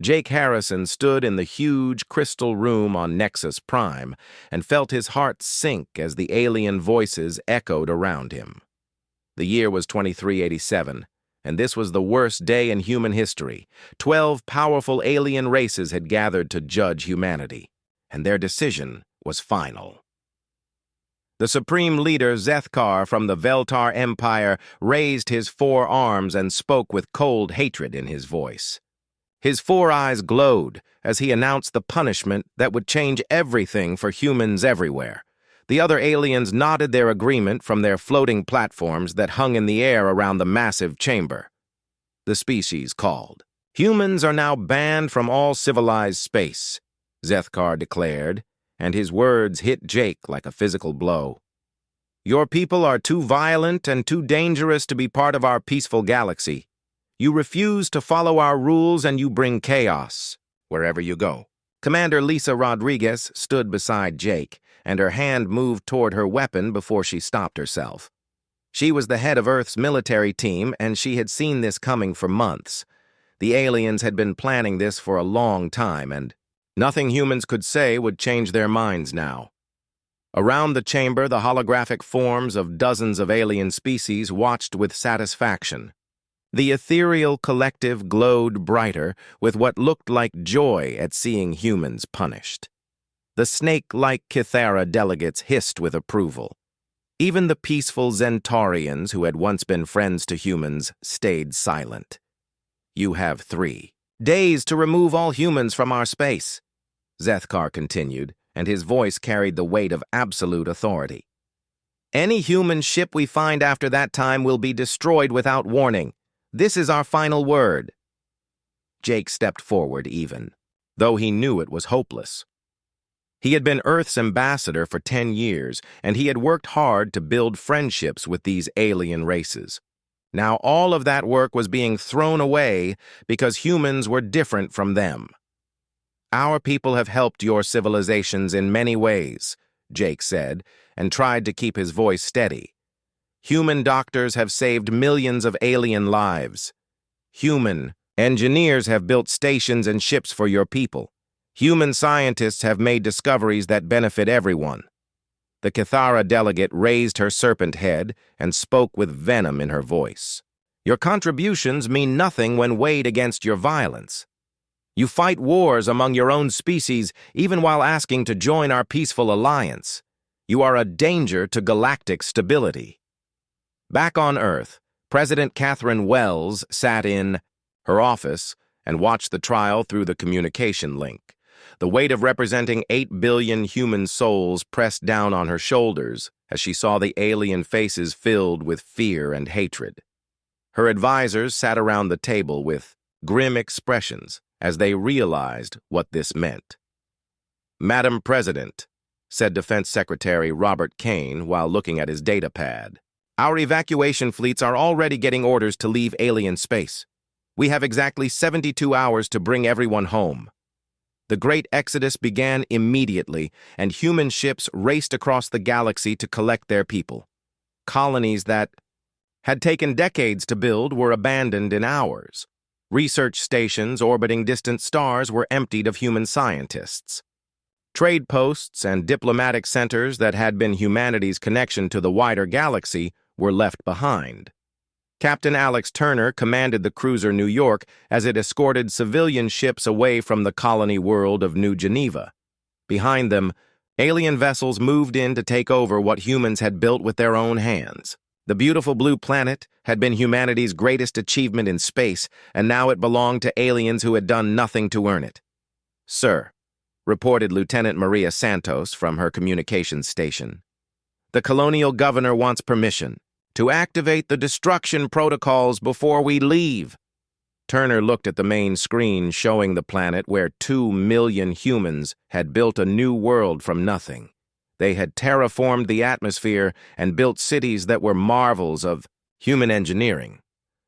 Jake Harrison stood in the huge crystal room on Nexus Prime and felt his heart sink as the alien voices echoed around him. The year was 2387, and this was the worst day in human history. 12 powerful alien races had gathered to judge humanity, and their decision was final. The supreme leader, Zethkar from the Veltar Empire, raised his 4 arms and spoke with cold hatred in his voice. His 4 eyes glowed as he announced the punishment that would change everything for humans everywhere. The other aliens nodded their agreement from their floating platforms that hung in the air around the massive chamber. The species called. "Humans are now banned from all civilized space," Zethkar declared, and his words hit Jake like a physical blow. "Your people are too violent and too dangerous to be part of our peaceful galaxy. You refuse to follow our rules and you bring chaos wherever you go." Commander Lisa Rodriguez stood beside Jake, and her hand moved toward her weapon before she stopped herself. She was the head of Earth's military team, and she had seen this coming for months. The aliens had been planning this for a long time, and nothing humans could say would change their minds now. Around the chamber, the holographic forms of dozens of alien species watched with satisfaction. The ethereal collective glowed brighter with what looked like joy at seeing humans punished. The snake-like Kithara delegates hissed with approval. Even the peaceful Zentaurians, who had once been friends to humans, stayed silent. "You have 3 days to remove all humans from our space," Zethkar continued, and his voice carried the weight of absolute authority. "Any human ship we find after that time will be destroyed without warning. This is our final word." Jake stepped forward even, though he knew it was hopeless. He had been Earth's ambassador for 10 years, and he had worked hard to build friendships with these alien races. Now all of that work was being thrown away because humans were different from them. "Our people have helped your civilizations in many ways," Jake said, and tried to keep his voice steady. "Human doctors have saved millions of alien lives. Human engineers have built stations and ships for your people. Human scientists have made discoveries that benefit everyone." The Kithara delegate raised her serpent head and spoke with venom in her voice. "Your contributions mean nothing when weighed against your violence. You fight wars among your own species even while asking to join our peaceful alliance. You are a danger to galactic stability." Back on Earth, President Catherine Wells sat in her office and watched the trial through the communication link. The weight of representing 8 billion human souls pressed down on her shoulders as she saw the alien faces filled with fear and hatred. Her advisors sat around the table with grim expressions as they realized what this meant. "Madam President," said Defense Secretary Robert Kane while looking at his data pad, "our evacuation fleets are already getting orders to leave alien space. We have exactly 72 hours to bring everyone home." The great exodus began immediately, and human ships raced across the galaxy to collect their people. Colonies that had taken decades to build were abandoned in hours. Research stations orbiting distant stars were emptied of human scientists. Trade posts and diplomatic centers that had been humanity's connection to the wider galaxy were left behind. Captain Alex Turner commanded the cruiser New York as it escorted civilian ships away from the colony world of New Geneva. Behind them, alien vessels moved in to take over what humans had built with their own hands. The beautiful blue planet had been humanity's greatest achievement in space, and now it belonged to aliens who had done nothing to earn it. "Sir," reported Lieutenant Maria Santos from her communications station, "the colonial governor wants permission to activate the destruction protocols before we leave." Turner looked at the main screen showing the planet where 2 million humans had built a new world from nothing. They had terraformed the atmosphere and built cities that were marvels of human engineering.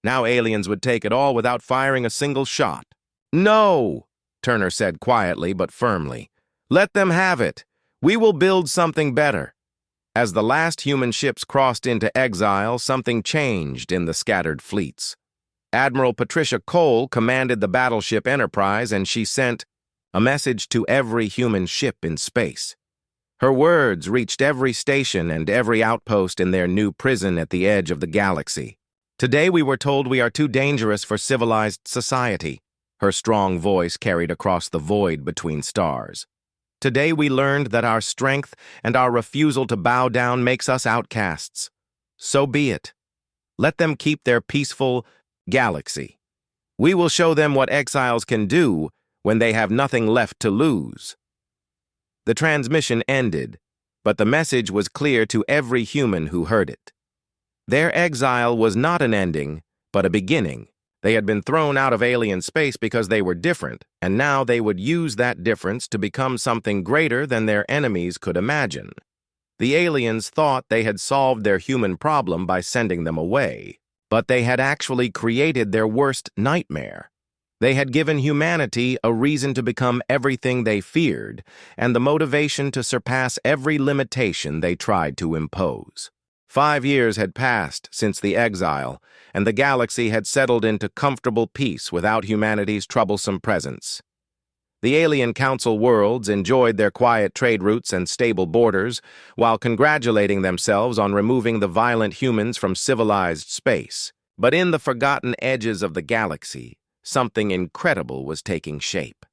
Now aliens would take it all without firing a single shot. "No," Turner said quietly but firmly. "Let them have it. We will build something better." As the last human ships crossed into exile, something changed in the scattered fleets. Admiral Patricia Cole commanded the battleship Enterprise, and she sent a message to every human ship in space. Her words reached every station and every outpost in their new prison at the edge of the galaxy. Today we were told we are too dangerous for civilized society. Her strong voice carried across the void between stars. Today we learned that our strength and our refusal to bow down makes us outcasts. So be it. Let them keep their peaceful galaxy. We will show them what exiles can do when they have nothing left to lose. The transmission ended, but the message was clear to every human who heard it. Their exile was not an ending, but a beginning. They had been thrown out of alien space because they were different, and now they would use that difference to become something greater than their enemies could imagine. The aliens thought they had solved their human problem by sending them away, but they had actually created their worst nightmare. They had given humanity a reason to become everything they feared, and the motivation to surpass every limitation they tried to impose. 5 years had passed since the exile, and the galaxy had settled into comfortable peace without humanity's troublesome presence. The alien council worlds enjoyed their quiet trade routes and stable borders, while congratulating themselves on removing the violent humans from civilized space. But in the forgotten edges of the galaxy, something incredible was taking shape.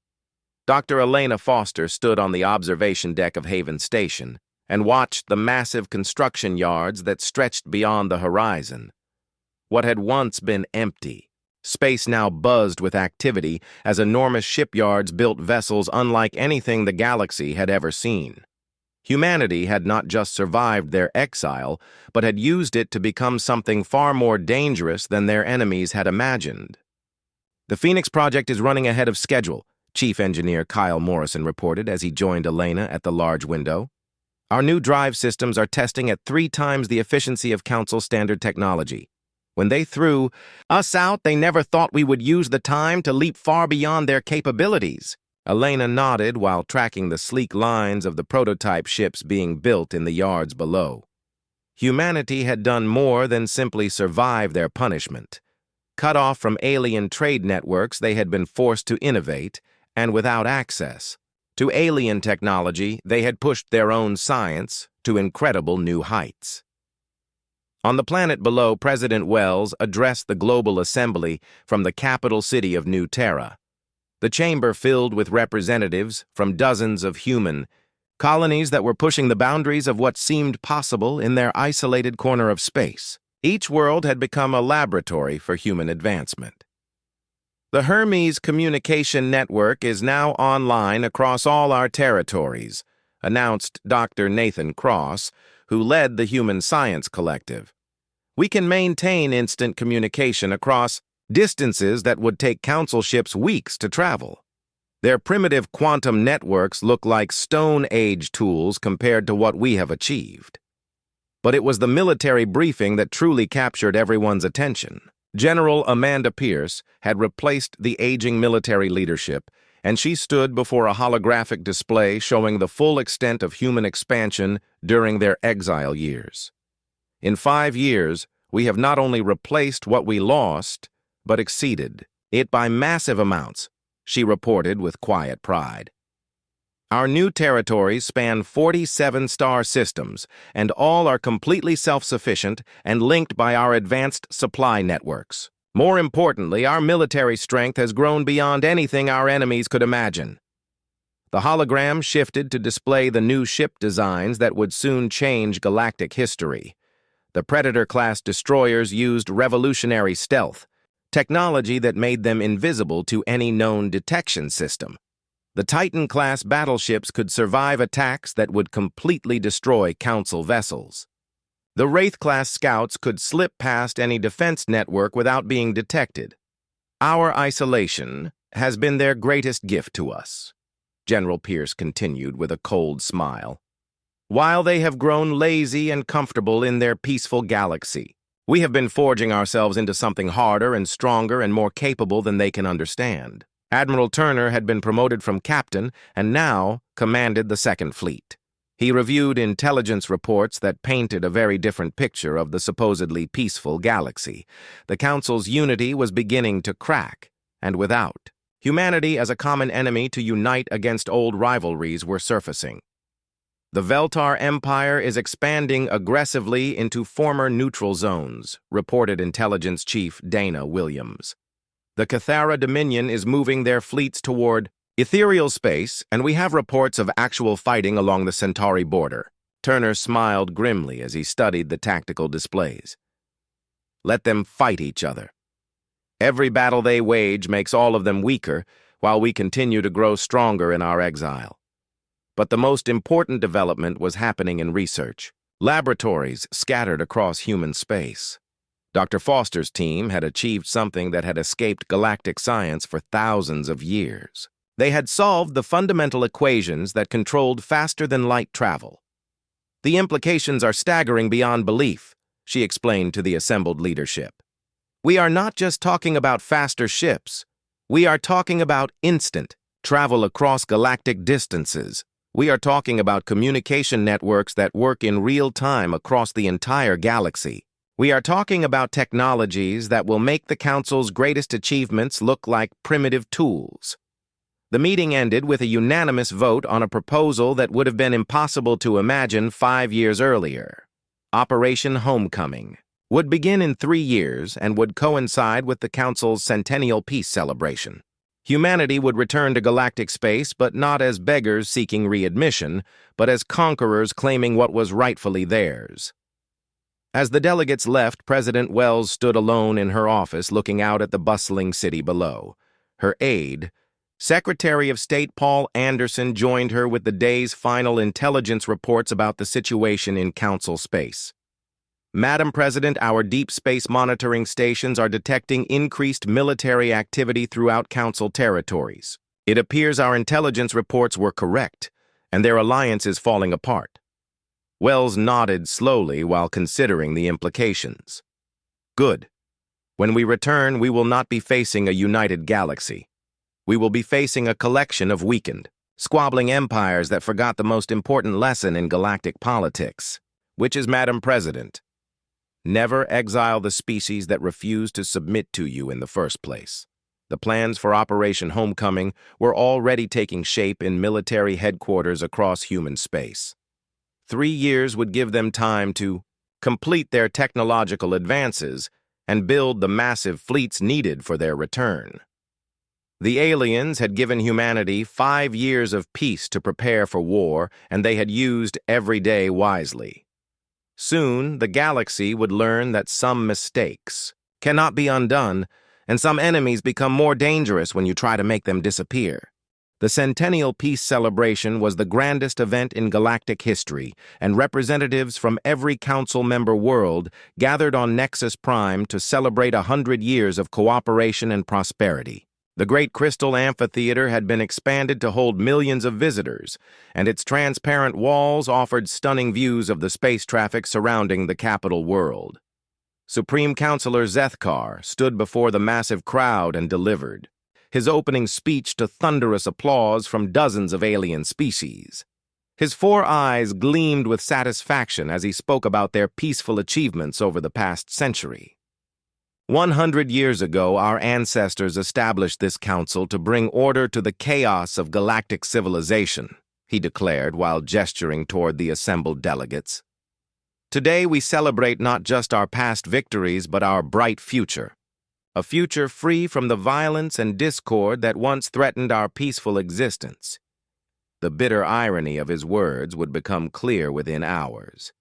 Dr. Elena Foster stood on the observation deck of Haven Station and watched the massive construction yards that stretched beyond the horizon. What had once been empty, space now buzzed with activity as enormous shipyards built vessels unlike anything the galaxy had ever seen. Humanity had not just survived their exile, but had used it to become something far more dangerous than their enemies had imagined. "The Phoenix project is running ahead of schedule," Chief Engineer Kyle Morrison reported as he joined Elena at the large window. "Our new drive systems are testing at 3 times the efficiency of Council standard technology. When they threw us out, they never thought we would use the time to leap far beyond their capabilities." Elena nodded while tracking the sleek lines of the prototype ships being built in the yards below. Humanity had done more than simply survive their punishment. Cut off from alien trade networks, they had been forced to innovate, and without access to alien technology, they had pushed their own science to incredible new heights. On the planet below, President Wells addressed the global assembly from the capital city of New Terra. The chamber filled with representatives from dozens of human colonies that were pushing the boundaries of what seemed possible in their isolated corner of space. Each world had become a laboratory for human advancement. "The Hermes Communication Network is now online across all our territories," announced Dr. Nathan Cross, who led the Human Science Collective. "We can maintain instant communication across distances that would take council ships weeks to travel. Their primitive quantum networks look like Stone Age tools compared to what we have achieved." But it was the military briefing that truly captured everyone's attention. General Amanda Pierce had replaced the aging military leadership, and she stood before a holographic display showing the full extent of human expansion during their exile years. "In 5 years, we have not only replaced what we lost, but exceeded it by massive amounts," she reported with quiet pride. "Our new territories span 47 star systems, and all are completely self-sufficient and linked by our advanced supply networks. More importantly, our military strength has grown beyond anything our enemies could imagine." The hologram shifted to display the new ship designs that would soon change galactic history. The Predator-class destroyers used revolutionary stealth, technology that made them invisible to any known detection system. The Titan-class battleships could survive attacks that would completely destroy Council vessels. The Wraith-class scouts could slip past any defense network without being detected. "Our isolation has been their greatest gift to us," General Pierce continued with a cold smile. "While they have grown lazy and comfortable in their peaceful galaxy, we have been forging ourselves into something harder and stronger and more capable than they can understand." Admiral Turner had been promoted from captain and now commanded the Second Fleet. He reviewed intelligence reports that painted a very different picture of the supposedly peaceful galaxy. The Council's unity was beginning to crack, and without humanity as a common enemy to unite against old rivalries were surfacing. The Veltar Empire is expanding aggressively into former neutral zones, reported Intelligence Chief Dana Williams. The Cathara Dominion is moving their fleets toward ethereal space, and we have reports of actual fighting along the Centauri border. Turner smiled grimly as he studied the tactical displays. Let them fight each other. Every battle they wage makes all of them weaker, while we continue to grow stronger in our exile. But the most important development was happening in research. Laboratories scattered across human space. Dr. Foster's team had achieved something that had escaped galactic science for thousands of years. They had solved the fundamental equations that controlled faster-than-light travel. The implications are staggering beyond belief, she explained to the assembled leadership. We are not just talking about faster ships. We are talking about instant travel across galactic distances. We are talking about communication networks that work in real time across the entire galaxy. We are talking about technologies that will make the Council's greatest achievements look like primitive tools. The meeting ended with a unanimous vote on a proposal that would have been impossible to imagine 5 years earlier. Operation Homecoming would begin in 3 years and would coincide with the Council's centennial peace celebration. Humanity would return to galactic space, but not as beggars seeking readmission, but as conquerors claiming what was rightfully theirs. As the delegates left, President Wells stood alone in her office looking out at the bustling city below. Her aide, Secretary of State Paul Anderson, joined her with the day's final intelligence reports about the situation in Council space. Madam President, our deep space monitoring stations are detecting increased military activity throughout Council territories. It appears our intelligence reports were correct, and their alliance is falling apart. Wells nodded slowly while considering the implications. Good. When we return, we will not be facing a united galaxy. We will be facing a collection of weakened, squabbling empires that forgot the most important lesson in galactic politics, which is, Madam President, never exile the species that refused to submit to you in the first place. The plans for Operation Homecoming were already taking shape in military headquarters across human space. 3 years would give them time to complete their technological advances and build the massive fleets needed for their return. The aliens had given humanity 5 years of peace to prepare for war, and they had used every day wisely. Soon, the galaxy would learn that some mistakes cannot be undone, and some enemies become more dangerous when you try to make them disappear. The Centennial Peace Celebration was the grandest event in galactic history, and representatives from every Council member world gathered on Nexus Prime to celebrate 100 years of cooperation and prosperity. The Great Crystal Amphitheater had been expanded to hold millions of visitors, and its transparent walls offered stunning views of the space traffic surrounding the capital world. Supreme Counselor Zethkar stood before the massive crowd and delivered his opening speech to thunderous applause from dozens of alien species. His 4 eyes gleamed with satisfaction as he spoke about their peaceful achievements over the past century. 100 years ago, our ancestors established this council to bring order to the chaos of galactic civilization, he declared while gesturing toward the assembled delegates. Today, we celebrate not just our past victories, but our bright future. A future free from the violence and discord that once threatened our peaceful existence. The bitter irony of his words would become clear within hours.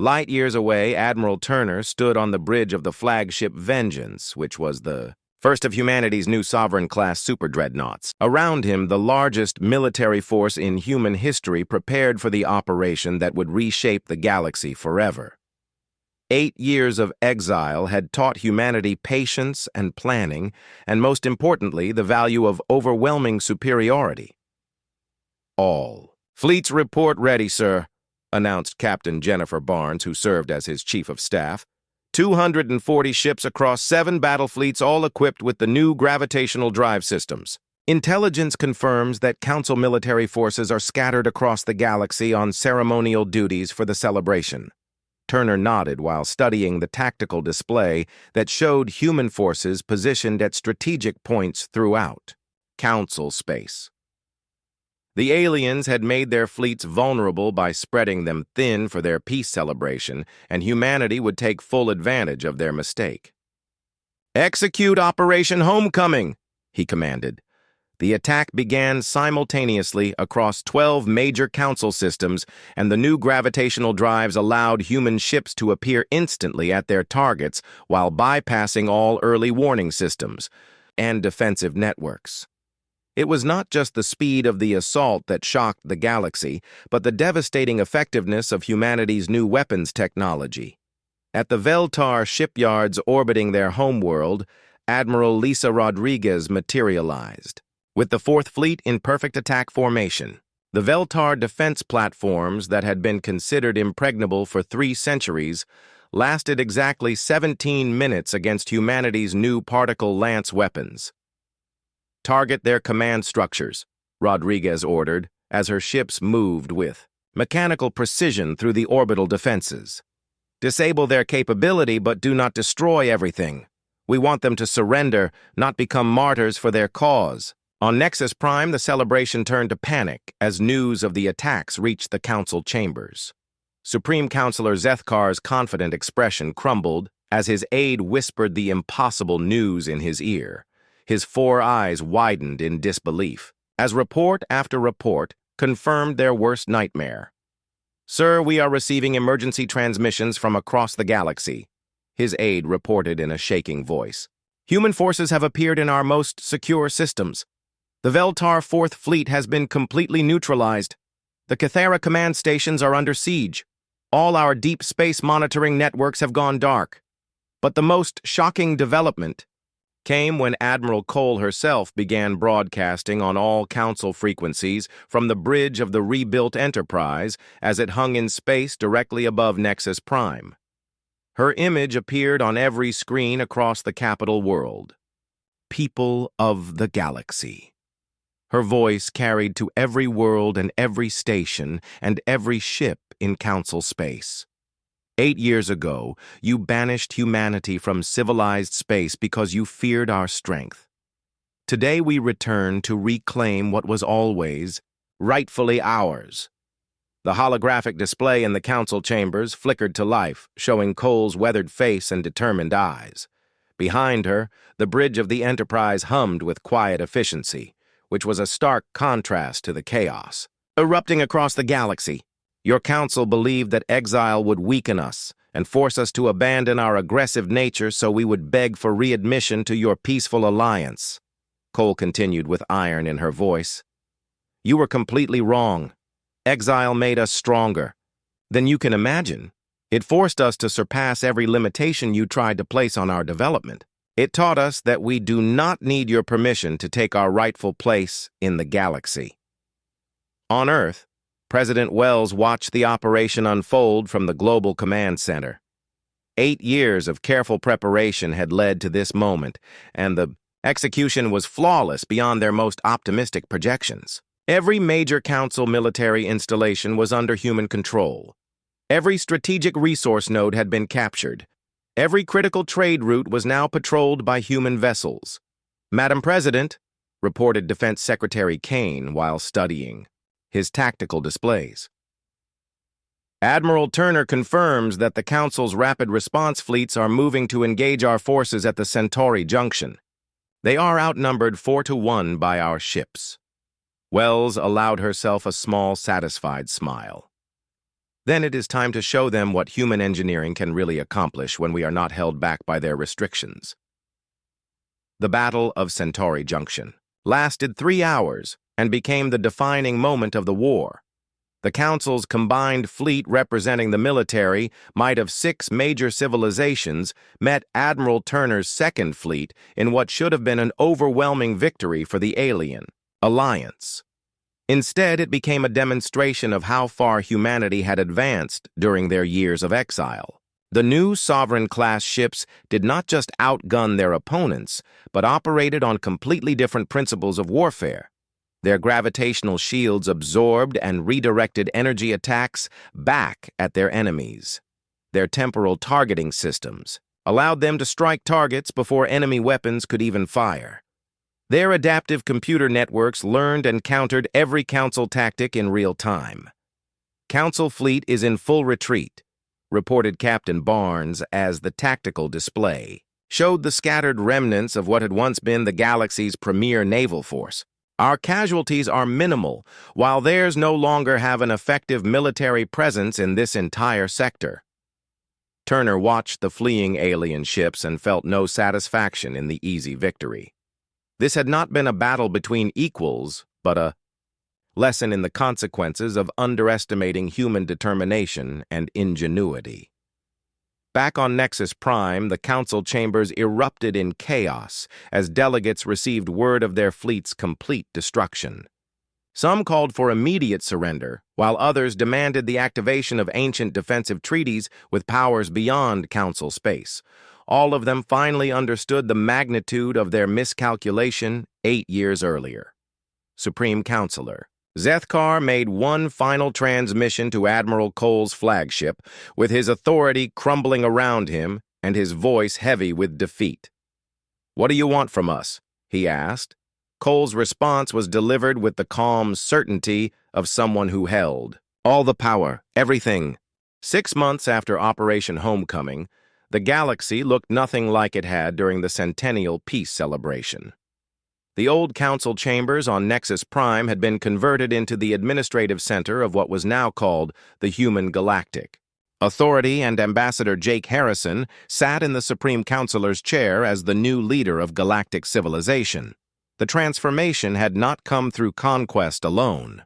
Light years away, Admiral Turner stood on the bridge of the flagship Vengeance, which was the first of humanity's new Sovereign-class superdreadnoughts. Around him, the largest military force in human history prepared for the operation that would reshape the galaxy forever. 8 years of exile had taught humanity patience and planning, and most importantly, the value of overwhelming superiority. All fleets report ready, sir, announced Captain Jennifer Barnes, who served as his chief of staff. 240 ships across 7 battle fleets, all equipped with the new gravitational drive systems. Intelligence confirms that Council military forces are scattered across the galaxy on ceremonial duties for the celebration. Turner nodded while studying the tactical display that showed human forces positioned at strategic points throughout Council space. The aliens had made their fleets vulnerable by spreading them thin for their peace celebration, and humanity would take full advantage of their mistake. "Execute Operation Homecoming," he commanded. The attack began simultaneously across 12 major Council systems, and the new gravitational drives allowed human ships to appear instantly at their targets while bypassing all early warning systems and defensive networks. It was not just the speed of the assault that shocked the galaxy, but the devastating effectiveness of humanity's new weapons technology. At the Veltar shipyards orbiting their homeworld, Admiral Lisa Rodriguez materialized. With the Fourth Fleet in perfect attack formation, the Veltar defense platforms that had been considered impregnable for 3 centuries lasted exactly 17 minutes against humanity's new particle lance weapons. "Target their command structures," Rodriguez ordered, as her ships moved with mechanical precision through the orbital defenses. "Disable their capability, but do not destroy everything. We want them to surrender, not become martyrs for their cause." On Nexus Prime, the celebration turned to panic as news of the attacks reached the Council chambers. Supreme Counselor Zethkar's confident expression crumbled as his aide whispered the impossible news in his ear. His 4 eyes widened in disbelief, as report after report confirmed their worst nightmare. "Sir, we are receiving emergency transmissions from across the galaxy," his aide reported in a shaking voice. "Human forces have appeared in our most secure systems. The Veltar Fourth Fleet has been completely neutralized. The Cathera command stations are under siege. All our deep space monitoring networks have gone dark. But the most shocking development came when Admiral Cole herself began broadcasting on all Council frequencies from the bridge of the rebuilt Enterprise as it hung in space directly above Nexus Prime. Her image appeared on every screen across the capital world. People of the galaxy. Her voice carried to every world and every station and every ship in Council space. 8 years ago, you banished humanity from civilized space because you feared our strength. Today we return to reclaim what was always rightfully ours. The holographic display in the Council chambers flickered to life, showing Cole's weathered face and determined eyes. Behind her, the bridge of the Enterprise hummed with quiet efficiency, which was a stark contrast to the chaos erupting across the galaxy. Your Council believed that exile would weaken us and force us to abandon our aggressive nature so we would beg for readmission to your peaceful alliance. Cole continued with iron in her voice. You were completely wrong. Exile made us stronger. Than you can imagine. It forced us to surpass every limitation you tried to place on our development. It taught us that we do not need your permission to take our rightful place in the galaxy. On Earth, President Wells watched the operation unfold from the Global Command Center. 8 years of careful preparation had led to this moment, and the execution was flawless beyond their most optimistic projections. Every major Council military installation was under human control. Every strategic resource node had been captured. Every critical trade route was now patrolled by human vessels. Madam President, reported Defense Secretary Kane while studying his tactical displays. Admiral Turner confirms that the Council's rapid response fleets are moving to engage our forces at the Centauri Junction. They are outnumbered 4-1 by our ships. Wells allowed herself a small, satisfied smile. Then it is time to show them what human engineering can really accomplish when we are not held back by their restrictions. The Battle of Centauri Junction lasted 3 hours and became the defining moment of the war. The Council's combined fleet representing the military, might of 6 major civilizations, met Admiral Turner's second fleet in what should have been an overwhelming victory for the alien alliance. Instead, it became a demonstration of how far humanity had advanced during their years of exile. The new Sovereign-class ships did not just outgun their opponents, but operated on completely different principles of warfare. Their gravitational shields absorbed and redirected energy attacks back at their enemies. Their temporal targeting systems allowed them to strike targets before enemy weapons could even fire. Their adaptive computer networks learned and countered every Council tactic in real time. "Council fleet is in full retreat," reported Captain Barnes as the tactical display showed the scattered remnants of what had once been the galaxy's premier naval force. "Our casualties are minimal, while theirs no longer have an effective military presence in this entire sector." Turner watched the fleeing alien ships and felt no satisfaction in the easy victory. This had not been a battle between equals, but a lesson in the consequences of underestimating human determination and ingenuity. Back on Nexus Prime, the Council chambers erupted in chaos as delegates received word of their fleet's complete destruction. Some called for immediate surrender, while others demanded the activation of ancient defensive treaties with powers beyond Council space. All of them finally understood the magnitude of their miscalculation 8 years earlier. Supreme Counselor Zethkar made one final transmission to Admiral Cole's flagship, with his authority crumbling around him and his voice heavy with defeat. "What do you want from us?" he asked. Cole's response was delivered with the calm certainty of someone who held all the power, everything. 6 months after Operation Homecoming, the galaxy looked nothing like it had during the Centennial Peace celebration. The old Council chambers on Nexus Prime had been converted into the administrative center of what was now called the Human Galactic. Authority and Ambassador Jake Harrison sat in the Supreme Counselor's chair as the new leader of galactic civilization. The transformation had not come through conquest alone.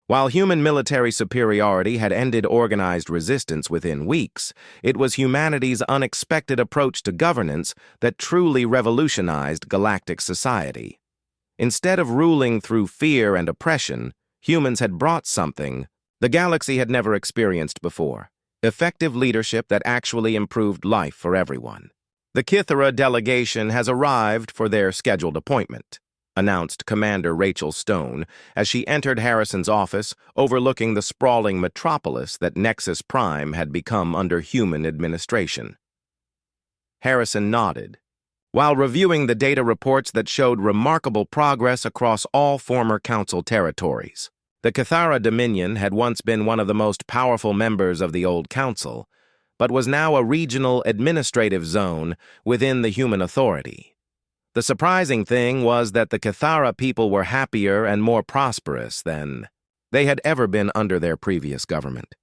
While human military superiority had ended organized resistance within weeks, it was humanity's unexpected approach to governance that truly revolutionized galactic society. Instead of ruling through fear and oppression, humans had brought something the galaxy had never experienced before: effective leadership that actually improved life for everyone. "The Kythera delegation has arrived for their scheduled appointment," announced Commander Rachel Stone as she entered Harrison's office overlooking the sprawling metropolis that Nexus Prime had become under human administration. Harrison nodded, while reviewing the data reports that showed remarkable progress across all former Council territories. The Kythera Dominion had once been one of the most powerful members of the old Council, but was now a regional administrative zone within the human authority. The surprising thing was that the Kythera people were happier and more prosperous than they had ever been under their previous government.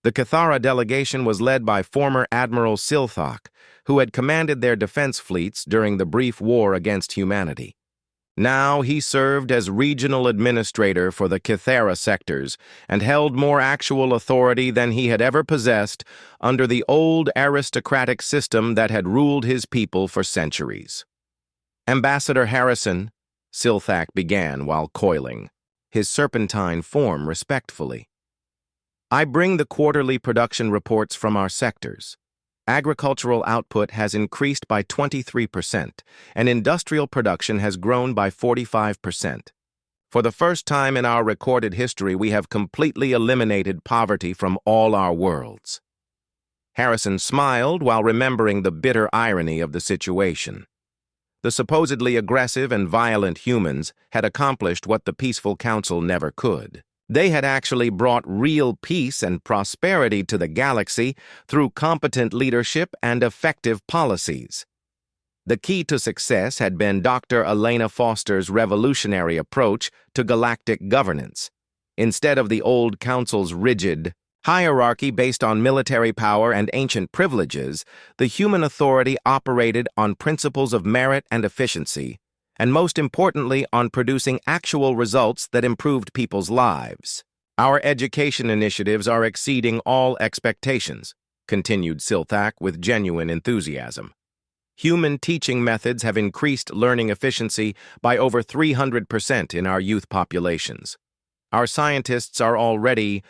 The Kythera delegation was led by former Admiral Silthak, who had commanded their defense fleets during the brief war against humanity. Now he served as regional administrator for the Kythera sectors and held more actual authority than he had ever possessed under the old aristocratic system that had ruled his people for centuries. "Ambassador Harrison," Silthak began while coiling, his serpentine form respectfully. "I bring the quarterly production reports from our sectors. Agricultural output has increased by 23%, and industrial production has grown by 45%. For the first time in our recorded history, we have completely eliminated poverty from all our worlds." Harrison smiled while remembering the bitter irony of the situation. The supposedly aggressive and violent humans had accomplished what the peaceful Council never could. They had actually brought real peace and prosperity to the galaxy through competent leadership and effective policies. The key to success had been Dr. Elena Foster's revolutionary approach to galactic governance. Instead of the old Council's rigid hierarchy based on military power and ancient privileges, the human authority operated on principles of merit and efficiency, and most importantly on producing actual results that improved people's lives. "Our education initiatives are exceeding all expectations," continued Silthak with genuine enthusiasm. "Human teaching methods have increased learning efficiency by over 300% in our youth populations. Our scientists are already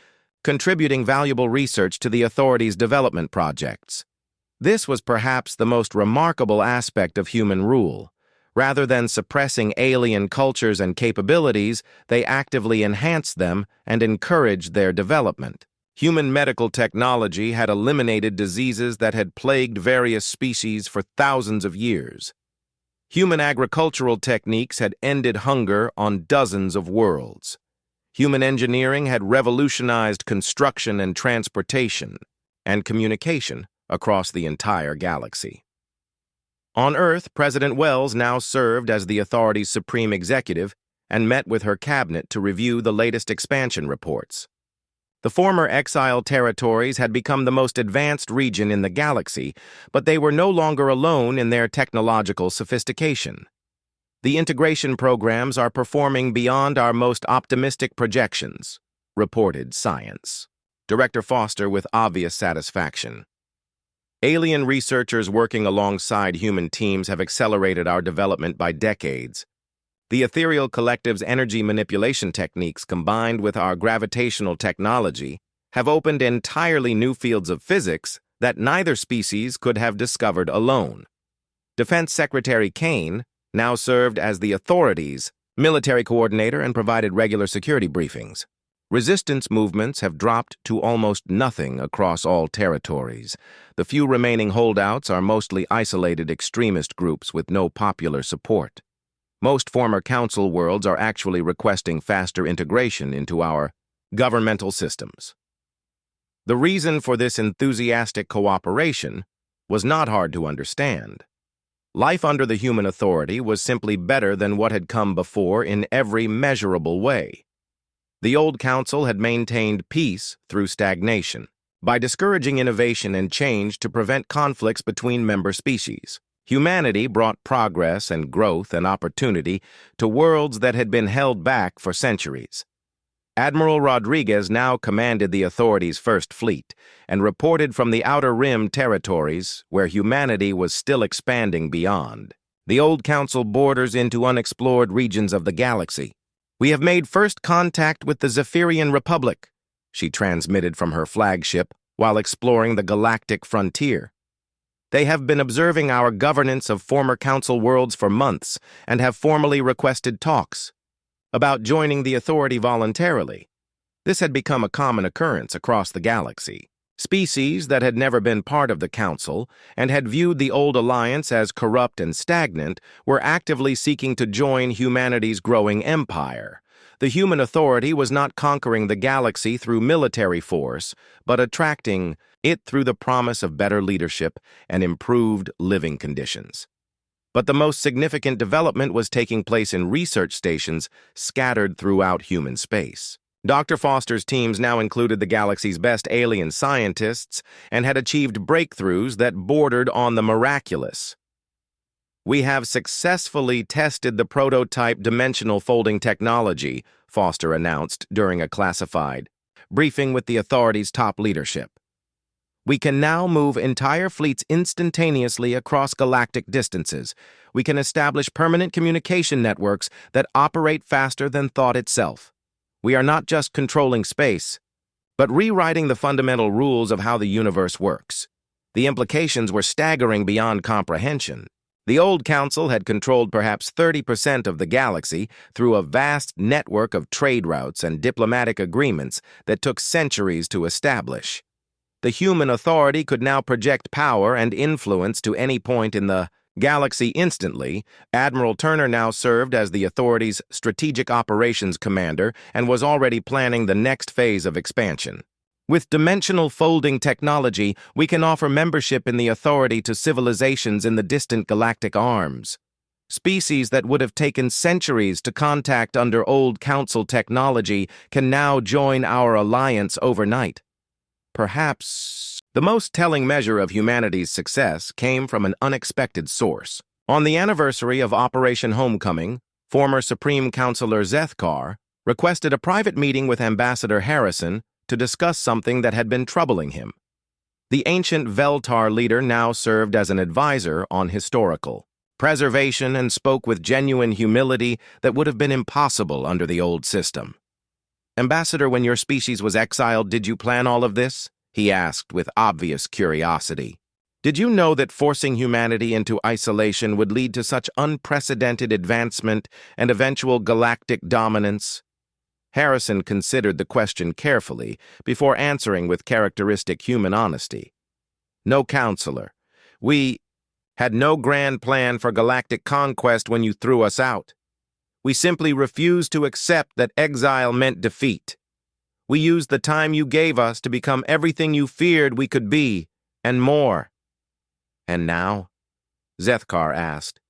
contributing valuable research to the authorities' development projects. This was perhaps the most remarkable aspect of human rule. Rather than suppressing alien cultures and capabilities, they actively enhanced them and encouraged their development. Human medical technology had eliminated diseases that had plagued various species for thousands of years. Human agricultural techniques had ended hunger on dozens of worlds. Human engineering had revolutionized construction and transportation and communication across the entire galaxy. On Earth, President Wells now served as the authority's supreme executive and met with her cabinet to review the latest expansion reports. The former exiled territories had become the most advanced region in the galaxy, but they were no longer alone in their technological sophistication. The integration programs are performing beyond our most optimistic projections, reported Science. Director Foster with obvious satisfaction. Alien researchers working alongside human teams have accelerated our development by decades. The ethereal collective's energy manipulation techniques combined with our gravitational technology have opened entirely new fields of physics that neither species could have discovered alone. Defense Secretary Kane now served as the authority's military coordinator and provided regular security briefings. Resistance movements have dropped to almost nothing across all territories. The few remaining holdouts are mostly isolated extremist groups with no popular support. Most former council worlds are actually requesting faster integration into our governmental systems. The reason for this enthusiastic cooperation was not hard to understand. Life under the human authority was simply better than what had come before in every measurable way. The old council had maintained peace through stagnation, by discouraging innovation and change to prevent conflicts between member species. Humanity brought progress and growth and opportunity to worlds that had been held back for centuries. Admiral Rodriguez now commanded the authorities' First Fleet and reported from the Outer Rim territories where humanity was still expanding beyond. The old council borders into unexplored regions of the galaxy. "We have made first contact with the Zephyrian Republic," she transmitted from her flagship while exploring the galactic frontier. "They have been observing our governance of former council worlds for months and have formally requested talks about joining the authority voluntarily." This had become a common occurrence across the galaxy. Species that had never been part of the council and had viewed the old alliance as corrupt and stagnant were actively seeking to join humanity's growing empire. The human authority was not conquering the galaxy through military force, but attracting it through the promise of better leadership and improved living conditions. But the most significant development was taking place in research stations scattered throughout human space. Dr. Foster's teams now included the galaxy's best alien scientists and had achieved breakthroughs that bordered on the miraculous. "We have successfully tested the prototype dimensional folding technology," Foster announced during a classified briefing with the authority's top leadership. "We can now move entire fleets instantaneously across galactic distances. We can establish permanent communication networks that operate faster than thought itself. We are not just controlling space, but rewriting the fundamental rules of how the universe works." The implications were staggering beyond comprehension. The old council had controlled perhaps 30% of the galaxy through a vast network of trade routes and diplomatic agreements that took centuries to establish. The human authority could now project power and influence to any point in the galaxy instantly. Admiral Turner now served as the authority's strategic operations commander and was already planning the next phase of expansion. "With dimensional folding technology, we can offer membership in the authority to civilizations in the distant galactic arms. Species that would have taken centuries to contact under old council technology can now join our alliance overnight." Perhaps the most telling measure of humanity's success came from an unexpected source. On the anniversary of Operation Homecoming, former Supreme Counselor Zethkar requested a private meeting with Ambassador Harrison to discuss something that had been troubling him. The ancient Veltar leader now served as an advisor on historical preservation and spoke with genuine humility that would have been impossible under the old system. Ambassador, when your species was exiled, did you plan all of this? He asked with obvious curiosity. Did you know that forcing humanity into isolation would lead to such unprecedented advancement and eventual galactic dominance? Harrison considered the question carefully before answering with characteristic human honesty. No, counselor. We had no grand plan for galactic conquest when you threw us out. We simply refused to accept that exile meant defeat. We used the time you gave us to become everything you feared we could be, and more. And now? Zethkar asked.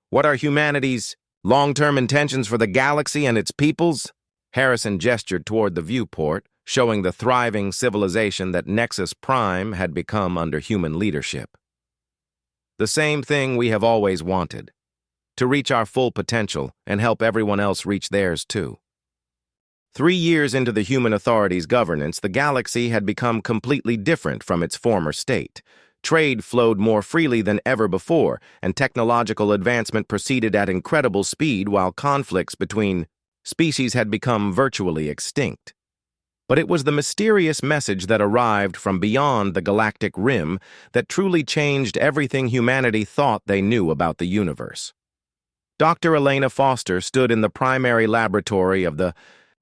What are humanity's long-term intentions for the galaxy and its peoples? Harrison gestured toward the viewport, showing the thriving civilization that Nexus Prime had become under human leadership. The same thing we have always wanted. To reach our full potential and help everyone else reach theirs too. 3 years into the human authorities' governance, the galaxy had become completely different from its former state. Trade flowed more freely than ever before, and technological advancement proceeded at incredible speed while conflicts between species had become virtually extinct. But it was the mysterious message that arrived from beyond the galactic rim that truly changed everything humanity thought they knew about the universe. Dr. Elena Foster stood in the primary laboratory of the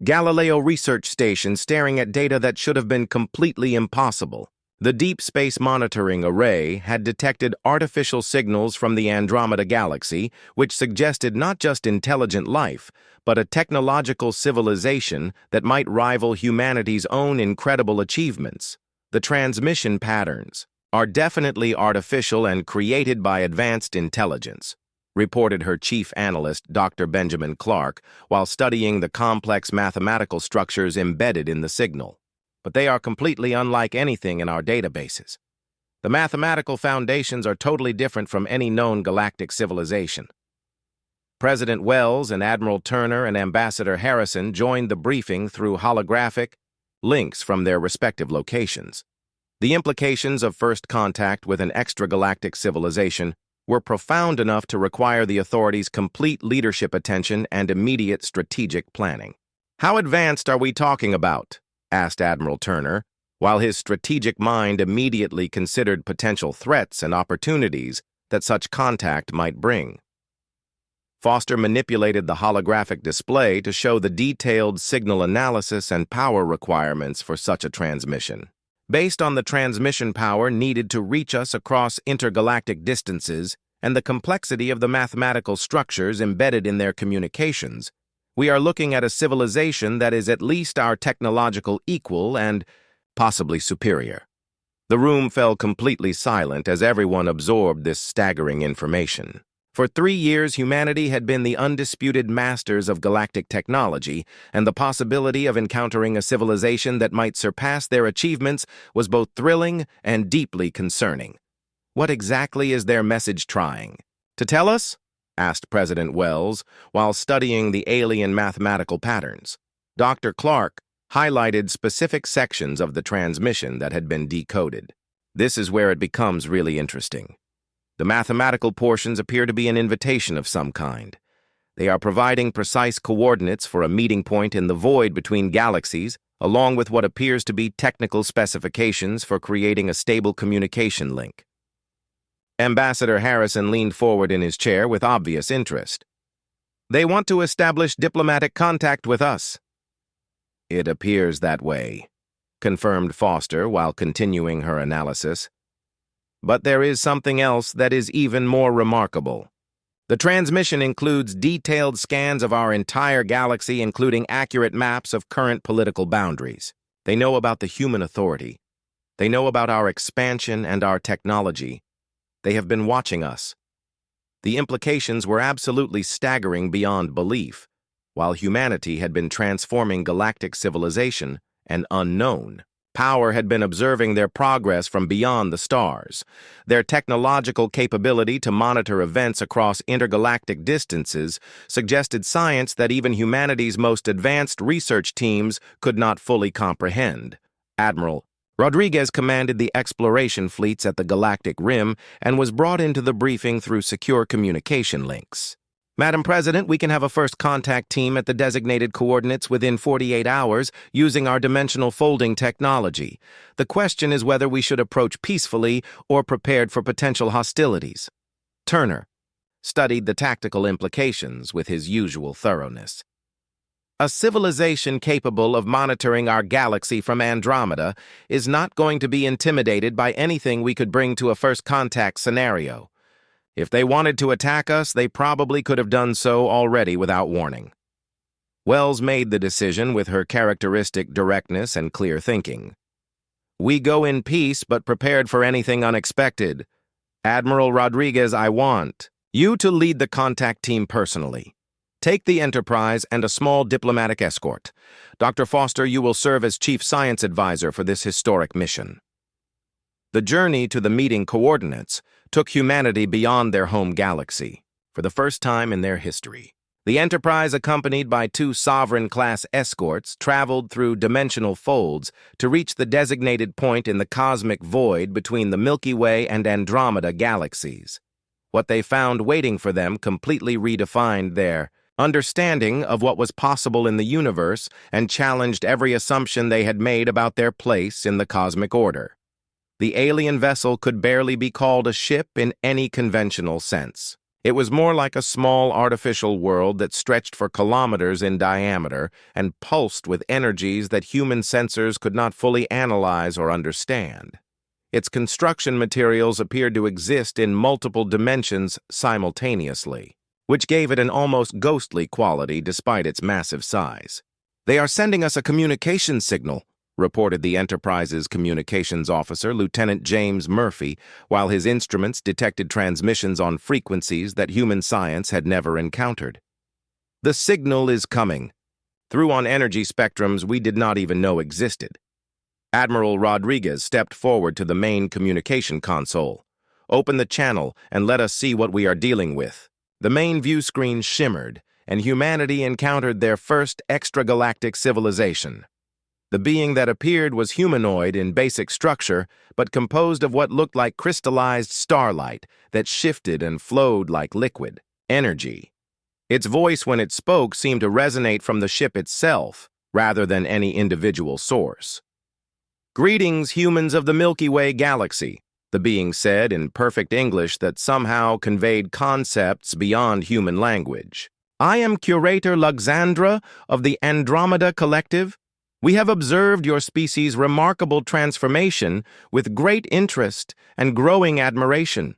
Galileo Research Station staring at data that should have been completely impossible. The Deep Space Monitoring Array had detected artificial signals from the Andromeda Galaxy, which suggested not just intelligent life, but a technological civilization that might rival humanity's own incredible achievements. The transmission patterns are definitely artificial and created by advanced intelligence, reported her chief analyst, Dr. Benjamin Clark, while studying the complex mathematical structures embedded in the signal. But they are completely unlike anything in our databases. The mathematical foundations are totally different from any known galactic civilization. President Wells and Admiral Turner and Ambassador Harrison joined the briefing through holographic links from their respective locations. The implications of first contact with an extragalactic civilization were profound enough to require the authorities' complete leadership attention and immediate strategic planning. How advanced are we talking about? Asked Admiral Turner, while his strategic mind immediately considered potential threats and opportunities that such contact might bring. Foster manipulated the holographic display to show the detailed signal analysis and power requirements for such a transmission. Based on the transmission power needed to reach us across intergalactic distances and the complexity of the mathematical structures embedded in their communications, we are looking at a civilization that is at least our technological equal and possibly superior. The room fell completely silent as everyone absorbed this staggering information. For 3 years, humanity had been the undisputed masters of galactic technology, and the possibility of encountering a civilization that might surpass their achievements was both thrilling and deeply concerning. What exactly is their message trying to tell us? Asked President Wells, while studying the alien mathematical patterns. Dr. Clark highlighted specific sections of the transmission that had been decoded. This is where it becomes really interesting. The mathematical portions appear to be an invitation of some kind. They are providing precise coordinates for a meeting point in the void between galaxies, along with what appears to be technical specifications for creating a stable communication link. Ambassador Harrison leaned forward in his chair with obvious interest. They want to establish diplomatic contact with us. It appears that way, confirmed Foster while continuing her analysis. But there is something else that is even more remarkable. The transmission includes detailed scans of our entire galaxy, including accurate maps of current political boundaries. They know about the human authority. They know about our expansion and our technology. They have been watching us. The implications were absolutely staggering beyond belief. While humanity had been transforming galactic civilization, an unknown power had been observing their progress from beyond the stars. Their technological capability to monitor events across intergalactic distances suggested science that even humanity's most advanced research teams could not fully comprehend. Admiral Rodriguez commanded the exploration fleets at the galactic rim and was brought into the briefing through secure communication links. Madam President, we can have a first contact team at the designated coordinates within 48 hours using our dimensional folding technology. The question is whether we should approach peacefully or prepared for potential hostilities. Turner studied the tactical implications with his usual thoroughness. A civilization capable of monitoring our galaxy from Andromeda is not going to be intimidated by anything we could bring to a first contact scenario. If they wanted to attack us, they probably could have done so already without warning. Wells made the decision with her characteristic directness and clear thinking. We go in peace, but prepared for anything unexpected. Admiral Rodriguez, I want you to lead the contact team personally. Take the Enterprise and a small diplomatic escort. Dr. Foster, you will serve as Chief Science Advisor for this historic mission. The journey to the meeting coordinates took humanity beyond their home galaxy for the first time in their history. The Enterprise, accompanied by 2 Sovereign-class escorts, traveled through dimensional folds to reach the designated point in the cosmic void between the Milky Way and Andromeda galaxies. What they found waiting for them completely redefined their understanding of what was possible in the universe and challenged every assumption they had made about their place in the cosmic order. The alien vessel could barely be called a ship in any conventional sense. It was more like a small artificial world that stretched for kilometers in diameter and pulsed with energies that human sensors could not fully analyze or understand. Its construction materials appeared to exist in multiple dimensions simultaneously, which gave it an almost ghostly quality despite its massive size. "They are sending us a communication signal," reported the Enterprise's communications officer, Lieutenant James Murphy, while his instruments detected transmissions on frequencies that human science had never encountered. "The signal is coming, through on energy spectrums we did not even know existed." Admiral Rodriguez stepped forward to the main communication console. "Open the channel and let us see what we are dealing with." The main view screen shimmered, and humanity encountered their first extragalactic civilization. The being that appeared was humanoid in basic structure, but composed of what looked like crystallized starlight that shifted and flowed like liquid energy. Its voice, when it spoke, seemed to resonate from the ship itself, rather than any individual source. "Greetings, humans of the Milky Way galaxy," the being said in perfect English that somehow conveyed concepts beyond human language. "I am Curator Luxandra of the Andromeda Collective. We have observed your species' remarkable transformation with great interest and growing admiration."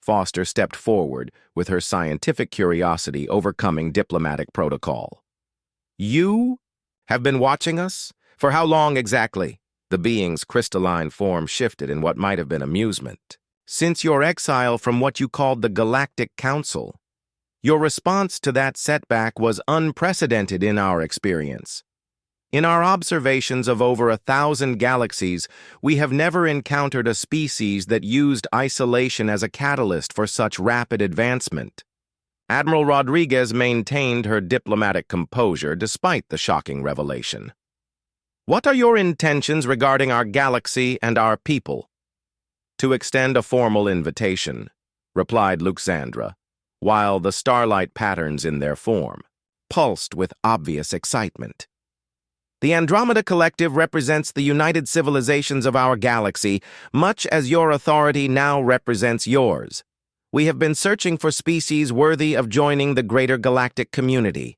Foster stepped forward, with her scientific curiosity overcoming diplomatic protocol. "You have been watching us? For how long exactly?" The being's crystalline form shifted in what might have been amusement. "Since your exile from what you called the Galactic Council. Your response to that setback was unprecedented in our experience. In our observations of over 1,000 galaxies, we have never encountered a species that used isolation as a catalyst for such rapid advancement." Admiral Rodriguez maintained her diplomatic composure despite the shocking revelation. "What are your intentions regarding our galaxy and our people?" "To extend a formal invitation," replied Luxandra, while the starlight patterns in their form pulsed with obvious excitement. "The Andromeda Collective represents the united civilizations of our galaxy, much as your authority now represents yours. We have been searching for species worthy of joining the greater galactic community."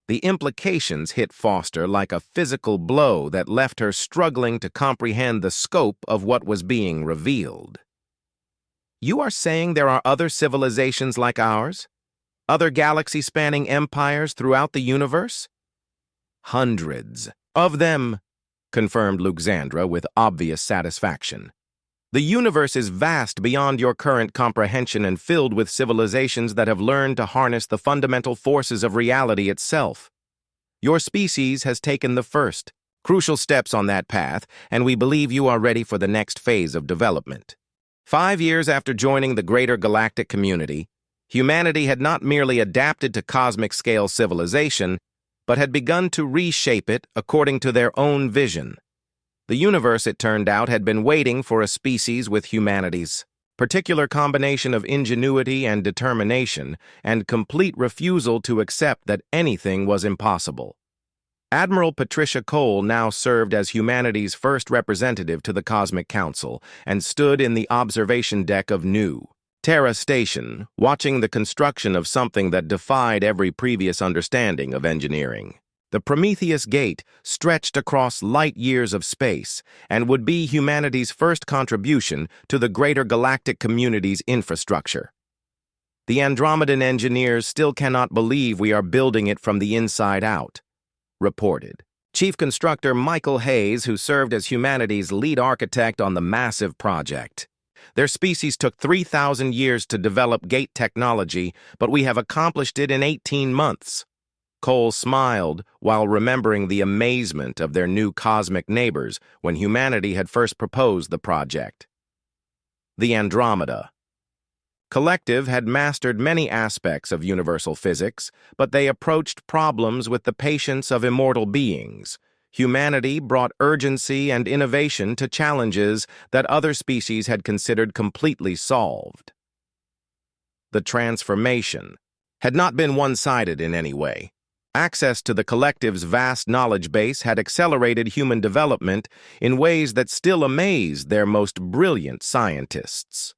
The implications hit Foster like a physical blow that left her struggling to comprehend the scope of what was being revealed. "You are saying there are other civilizations like ours? Other galaxy-spanning empires throughout the universe?" "Hundreds of them," confirmed Luxandra with obvious satisfaction. "The universe is vast beyond your current comprehension and filled with civilizations that have learned to harness the fundamental forces of reality itself. Your species has taken the first, crucial steps on that path, and we believe you are ready for the next phase of development." 5 years after joining the greater galactic community, humanity had not merely adapted to cosmic-scale civilization, but had begun to reshape it according to their own vision. The universe, it turned out, had been waiting for a species with humanity's particular combination of ingenuity and determination, and complete refusal to accept that anything was impossible. Admiral Patricia Cole now served as humanity's first representative to the Cosmic Council and stood in the observation deck of New Terra Station, watching the construction of something that defied every previous understanding of engineering. The Prometheus Gate stretched across light years of space and would be humanity's first contribution to the greater galactic community's infrastructure. The Andromedan engineers still cannot believe we are building it from the inside out, reported Chief Constructor Michael Hayes, who served as humanity's lead architect on the massive project. Their species took 3,000 years to develop gate technology, but we have accomplished it in 18 months. Cole smiled while remembering the amazement of their new cosmic neighbors when humanity had first proposed the project. The Andromeda Collective had mastered many aspects of universal physics, but they approached problems with the patience of immortal beings. Humanity brought urgency and innovation to challenges that other species had considered completely solved. The transformation had not been one-sided in any way. Access to the collective's vast knowledge base had accelerated human development in ways that still amazed their most brilliant scientists.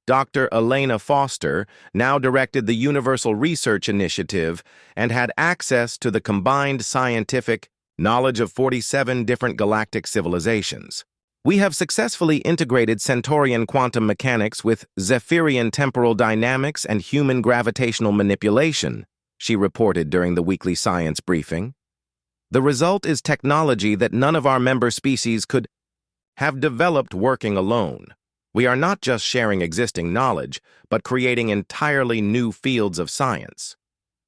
Dr. Elena Foster now directed the Universal Research Initiative and had access to the combined scientific knowledge of 47 different galactic civilizations. We have successfully integrated Centaurian quantum mechanics with Zephyrian temporal dynamics and human gravitational manipulation, she reported during the weekly science briefing. The result is technology that none of our member species could have developed working alone. We are not just sharing existing knowledge, but creating entirely new fields of science.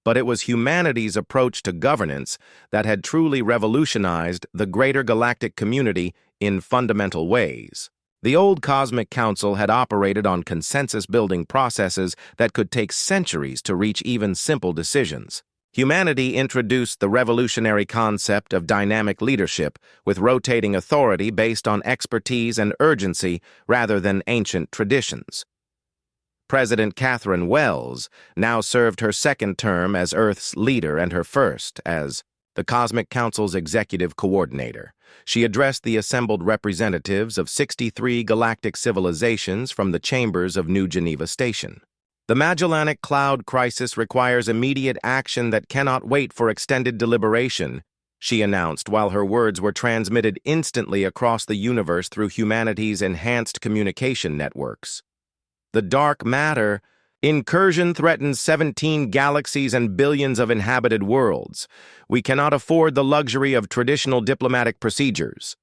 But it was humanity's approach to governance that had truly revolutionized the greater galactic community in fundamental ways. The old Cosmic Council had operated on consensus-building processes that could take centuries to reach even simple decisions. Humanity introduced the revolutionary concept of dynamic leadership with rotating authority based on expertise and urgency rather than ancient traditions. President Catherine Wells now served her second term as Earth's leader and her first as the Cosmic Council's executive coordinator. She addressed the assembled representatives of 63 galactic civilizations from the chambers of New Geneva Station. The Magellanic Cloud crisis requires immediate action that cannot wait for extended deliberation, she announced while her words were transmitted instantly across the universe through humanity's enhanced communication networks. The dark matter incursion threatens 17 galaxies and billions of inhabited worlds. We cannot afford the luxury of traditional diplomatic procedures.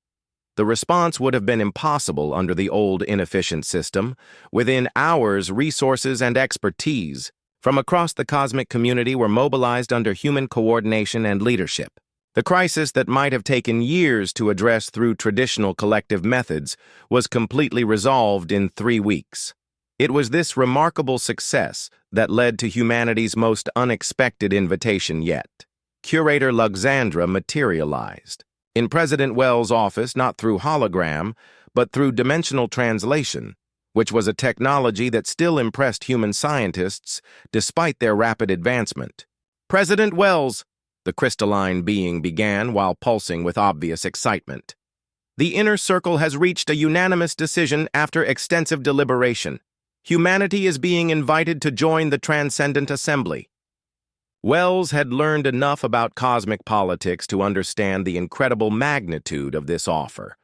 The response would have been impossible under the old inefficient system. Within hours, resources and expertise from across the cosmic community were mobilized under human coordination and leadership. The crisis that might have taken years to address through traditional collective methods was completely resolved in 3 weeks. It was this remarkable success that led to humanity's most unexpected invitation yet. Curator Luxandra materialized in President Wells' office not through hologram, but through dimensional translation, which was a technology that still impressed human scientists despite their rapid advancement. President Wells, the crystalline being began while pulsing with obvious excitement. The inner circle has reached a unanimous decision after extensive deliberation. Humanity is being invited to join the Transcendent Assembly. Wells had learned enough about cosmic politics to understand the incredible magnitude of this offer.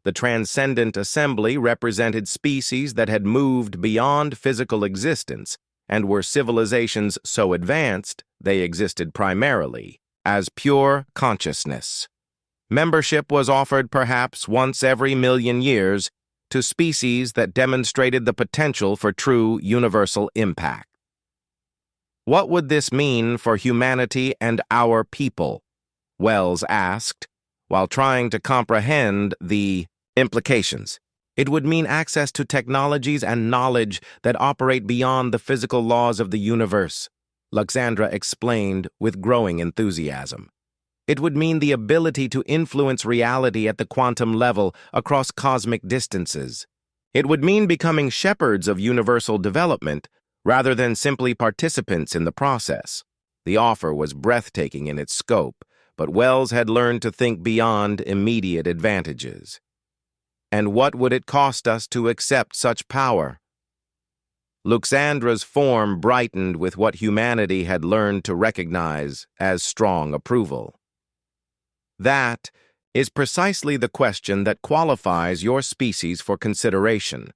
The Transcendent Assembly represented species that had moved beyond physical existence and were civilizations so advanced they existed primarily as pure consciousness. Membership was offered perhaps once every million years to species that demonstrated the potential for true universal impact. What would this mean for humanity and our people? Wells asked, while trying to comprehend the implications. It would mean access to technologies and knowledge that operate beyond the physical laws of the universe, Luxandra explained with growing enthusiasm. It would mean the ability to influence reality at the quantum level across cosmic distances. It would mean becoming shepherds of universal development rather than simply participants in the process. The offer was breathtaking in its scope, but Wells had learned to think beyond immediate advantages. And what would it cost us to accept such power? Luxandra's form brightened with what humanity had learned to recognize as strong approval. That is precisely the question that qualifies your species for consideration.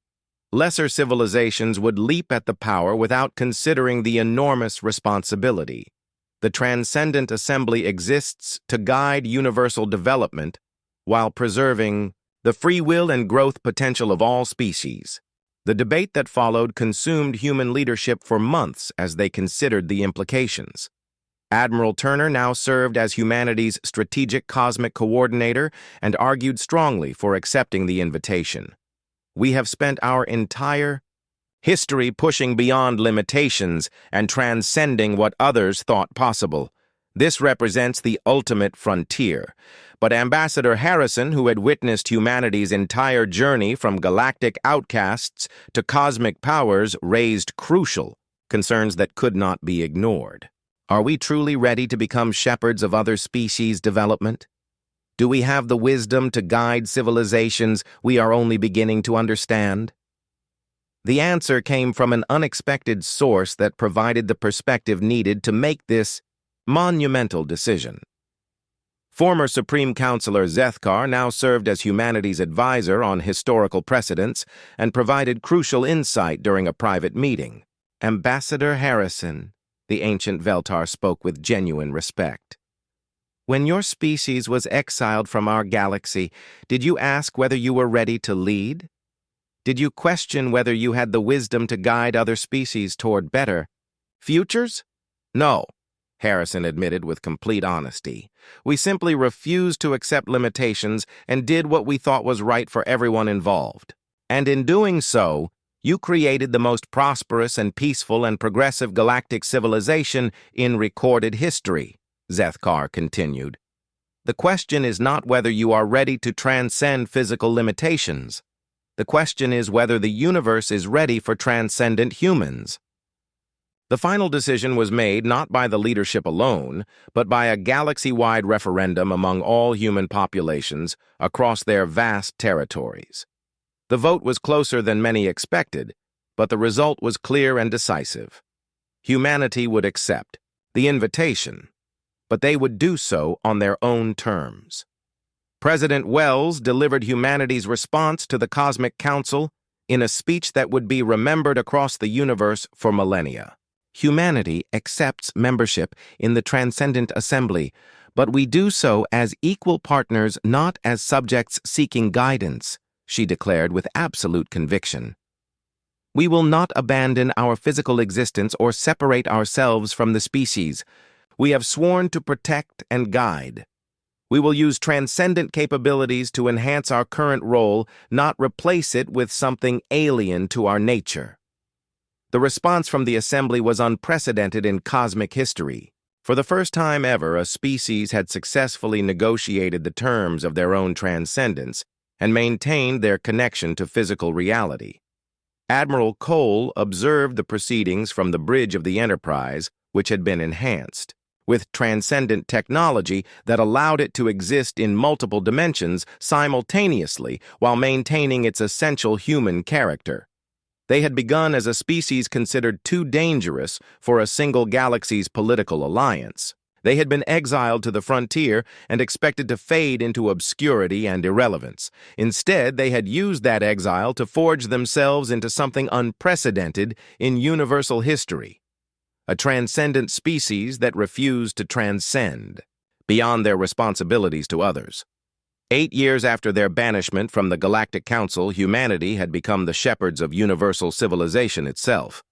Lesser civilizations would leap at the power without considering the enormous responsibility. The Transcendent Assembly exists to guide universal development while preserving the free will and growth potential of all species. The debate that followed consumed human leadership for months as they considered the implications. Admiral Turner now served as humanity's strategic cosmic coordinator and argued strongly for accepting the invitation. We have spent our entire history pushing beyond limitations and transcending what others thought possible. This represents the ultimate frontier. But Ambassador Harrison, who had witnessed humanity's entire journey from galactic outcasts to cosmic powers, raised crucial concerns that could not be ignored. Are we truly ready to become shepherds of other species' development? Do we have the wisdom to guide civilizations we are only beginning to understand? The answer came from an unexpected source that provided the perspective needed to make this monumental decision. Former Supreme Counselor Zethkar now served as humanity's advisor on historical precedents and provided crucial insight during a private meeting. Ambassador Harrison, the ancient Veltar spoke with genuine respect. When your species was exiled from our galaxy, did you ask whether you were ready to lead? Did you question whether you had the wisdom to guide other species toward better futures? No, Harrison admitted with complete honesty. We simply refused to accept limitations and did what we thought was right for everyone involved. And in doing so, you created the most prosperous and peaceful and progressive galactic civilization in recorded history, Zethkar continued. The question is not whether you are ready to transcend physical limitations. The question is whether the universe is ready for transcendent humans. The final decision was made not by the leadership alone, but by a galaxy-wide referendum among all human populations across their vast territories. The vote was closer than many expected, but the result was clear and decisive. Humanity would accept the invitation, but they would do so on their own terms. President Wells delivered humanity's response to the Cosmic Council in a speech that would be remembered across the universe for millennia. Humanity accepts membership in the Transcendent Assembly, but we do so as equal partners, not as subjects seeking guidance, she declared with absolute conviction. We will not abandon our physical existence or separate ourselves from the species. We have sworn to protect and guide. We will use transcendent capabilities to enhance our current role, not replace it with something alien to our nature. The response from the Assembly was unprecedented in cosmic history. For the first time ever, a species had successfully negotiated the terms of their own transcendence and maintained their connection to physical reality. Admiral Cole observed the proceedings from the bridge of the Enterprise, which had been enhanced with transcendent technology that allowed it to exist in multiple dimensions simultaneously while maintaining its essential human character. They had begun as a species considered too dangerous for a single galaxy's political alliance. They had been exiled to the frontier and expected to fade into obscurity and irrelevance. Instead, they had used that exile to forge themselves into something unprecedented in universal history. A transcendent species that refused to transcend beyond their responsibilities to others. 8 years after their banishment from the Galactic Council, humanity had become the shepherds of universal civilization itself.